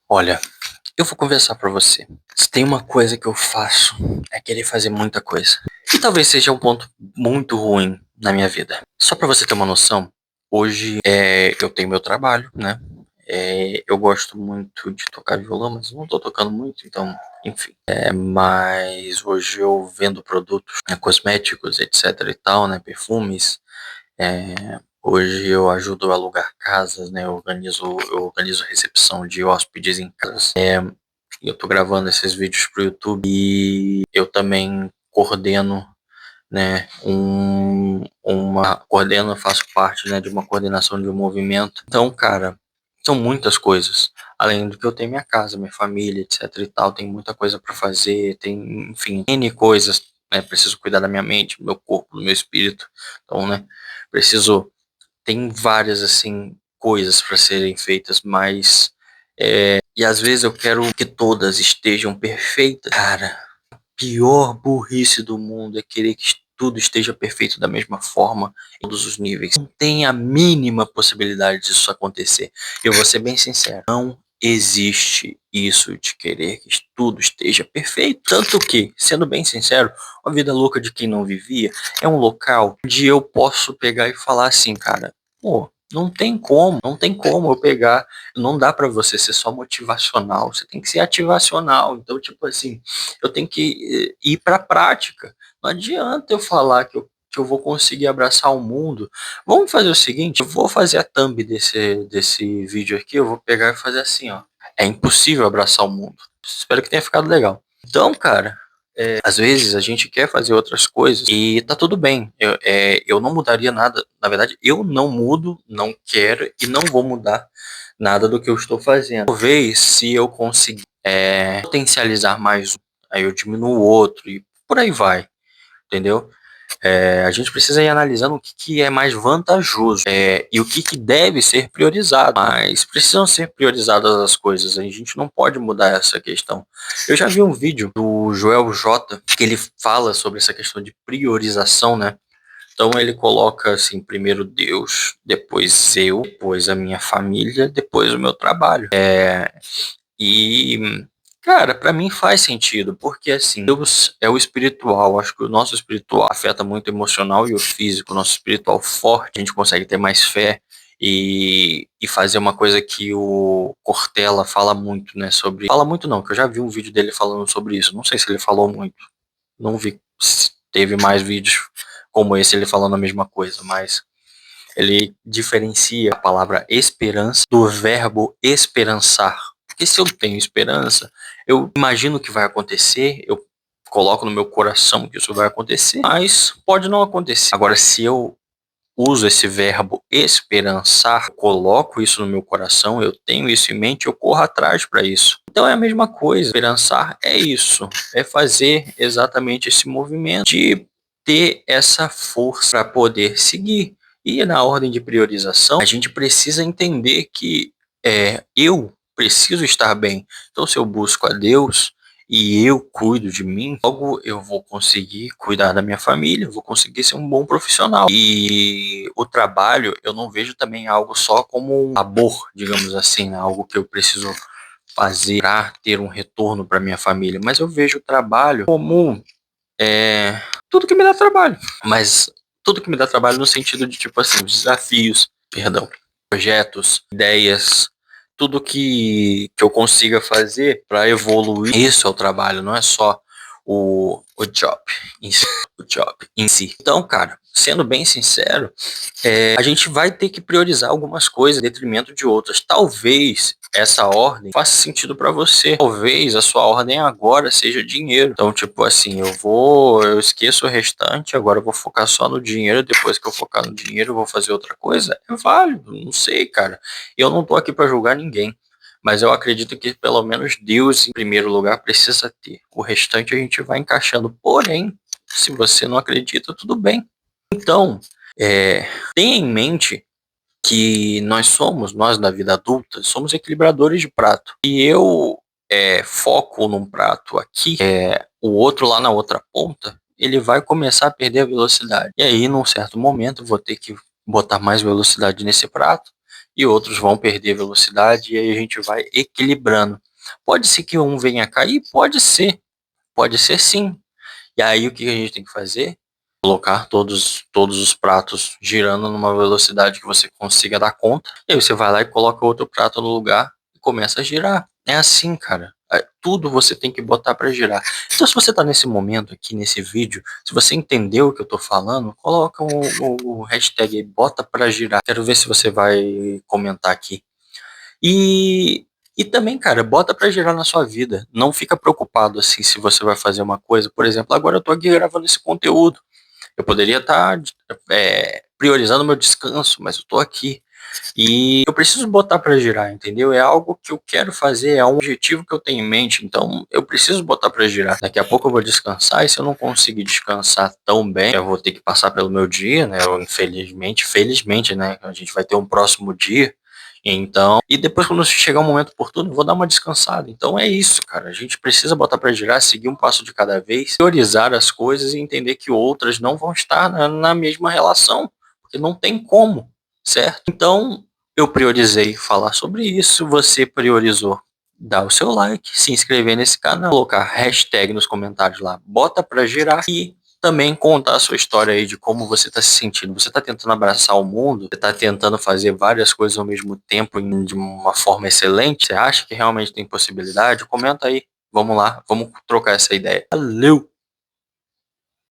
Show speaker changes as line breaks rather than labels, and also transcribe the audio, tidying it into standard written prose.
Olha, eu vou conversar pra você. Se tem uma coisa que eu faço, é querer fazer muita coisa. E talvez seja um ponto muito ruim na minha vida. Só pra você ter uma noção, hoje eu tenho meu trabalho, né? Eu gosto muito de tocar violão, mas não tô tocando muito, então, enfim. Mas hoje eu vendo produtos, né, cosméticos, etc e tal, né? Perfumes. Hoje eu ajudo a alugar casas, né? Eu organizo recepção de hóspedes em casas. Eu tô gravando esses vídeos pro YouTube e eu também coordeno, né, faço parte, né, de uma coordenação de um movimento. Então, cara, são muitas coisas. Além do que eu tenho minha casa, minha família, etc e tal, tem muita coisa para fazer, tem, enfim, N coisas, né, preciso cuidar da minha mente, do meu corpo, do meu espírito. Então, né, preciso tem várias assim coisas para serem feitas, mas e às vezes eu quero que todas estejam perfeitas. Cara, a pior burrice do mundo é querer que tudo esteja perfeito da mesma forma em todos os níveis. Não tem a mínima possibilidade disso acontecer. Eu vou ser bem sincero, não existe isso de querer que tudo esteja perfeito. Tanto que, sendo bem sincero, a vida louca de quem não vivia é um local onde eu posso pegar e falar assim, cara, pô, não tem como eu pegar, não dá pra você ser só motivacional, você tem que ser ativacional. Então, tipo assim, eu tenho que ir pra prática. Não adianta eu falar que eu vou conseguir abraçar o mundo. Vamos fazer o seguinte, eu vou fazer a thumb desse vídeo aqui, eu vou pegar e fazer assim, ó. É impossível abraçar o mundo. Espero que tenha ficado legal. Então, cara, às vezes a gente quer fazer outras coisas e tá tudo bem. Eu não mudaria nada. Na verdade, eu não mudo, não quero e não vou mudar nada do que eu estou fazendo. Talvez se eu conseguir potencializar mais um, aí eu diminuo o outro e por aí vai, entendeu? A gente precisa ir analisando o que é mais vantajoso e o que deve ser priorizado. Mas precisam ser priorizadas as coisas, a gente não pode mudar essa questão. Eu já vi um vídeo do Joel J, que ele fala sobre essa questão de priorização, né? Então ele coloca assim, primeiro Deus, depois eu, depois a minha família, depois o meu trabalho. E, cara, pra mim faz sentido, porque assim, Deus é o espiritual, acho que o nosso espiritual afeta muito o emocional e o físico, o nosso espiritual forte, a gente consegue ter mais fé e fazer uma coisa que o Cortella fala muito, né, sobre... Fala muito não, que eu já vi um vídeo dele falando sobre isso, não sei se ele falou muito, não vi se teve mais vídeos como esse ele falando a mesma coisa, mas ele diferencia a palavra esperança do verbo esperançar. Porque se eu tenho esperança, eu imagino que vai acontecer, eu coloco no meu coração que isso vai acontecer, mas pode não acontecer. Agora, se eu uso esse verbo esperançar, coloco isso no meu coração, eu tenho isso em mente, eu corro atrás para isso. Então é a mesma coisa. Esperançar é isso, é fazer exatamente esse movimento de ter essa força para poder seguir. E na ordem de priorização, a gente precisa entender que eu preciso estar bem. Então, se eu busco a Deus e eu cuido de mim, logo eu vou conseguir cuidar da minha família, vou conseguir ser um bom profissional. E o trabalho, eu não vejo também algo só como um labor, digamos assim, né? Algo que eu preciso fazer para ter um retorno para minha família, mas eu vejo o trabalho como tudo que me dá trabalho, mas tudo que me dá trabalho no sentido de, tipo assim, desafios, perdão, projetos, ideias, tudo que eu consiga fazer para evoluir. Isso é o trabalho, não é só o job em si, o job em si. Então, cara, sendo bem sincero, a gente vai ter que priorizar algumas coisas em detrimento de outras. Talvez essa ordem faça sentido para você. Talvez a sua ordem agora seja dinheiro. Então, tipo assim, eu esqueço o restante, agora eu vou focar só no dinheiro. Depois que eu focar no dinheiro, eu vou fazer outra coisa. É válido, não sei, cara. Eu não tô aqui para julgar ninguém. Mas eu acredito que pelo menos Deus, em primeiro lugar, precisa ter. O restante a gente vai encaixando. Porém, se você não acredita, tudo bem. Então, tenha em mente que nós da vida adulta, somos equilibradores de prato. E eu foco num prato aqui, o outro lá na outra ponta, ele vai começar a perder a velocidade. E aí, num certo momento, eu vou ter que botar mais velocidade nesse prato. e outros vão perder velocidade, e aí a gente vai equilibrando. Pode ser que um venha a cair? Pode ser sim. E aí o que a gente tem que fazer? Colocar todos os pratos girando numa velocidade que você consiga dar conta. E aí você vai lá e coloca outro prato no lugar e começa a girar. É assim, cara. Tudo você tem que botar para girar. Então, se você tá nesse momento aqui, nesse vídeo, se você entendeu o que eu tô falando, coloca o hashtag aí, bota para girar. Quero ver se você vai comentar aqui. E, e também, cara, bota pra girar na sua vida. Não fica preocupado assim se você vai fazer uma coisa. Por exemplo, agora eu tô aqui gravando esse conteúdo. Eu poderia estar priorizando meu descanso, mas eu tô aqui. E eu preciso botar pra girar, entendeu? É algo que eu quero fazer, é um objetivo que eu tenho em mente, então eu preciso botar pra girar. Daqui a pouco eu vou descansar, e se eu não conseguir descansar tão bem, eu vou ter que passar pelo meu dia, né? Eu, felizmente, né? A gente vai ter um próximo dia. Então, e depois quando chegar um momento oportuno, eu vou dar uma descansada. Então é isso, cara. A gente precisa botar pra girar, seguir um passo de cada vez, priorizar as coisas e entender que outras não vão estar na mesma relação, porque não tem como, certo? Então, eu priorizei falar sobre isso, você priorizou dar o seu like, se inscrever nesse canal, colocar hashtag nos comentários lá, bota pra girar e também contar a sua história aí de como você está se sentindo. Você está tentando abraçar o mundo? Você está tentando fazer várias coisas ao mesmo tempo de uma forma excelente? Você acha que realmente tem possibilidade? Comenta aí. Vamos lá, vamos trocar essa ideia. Valeu!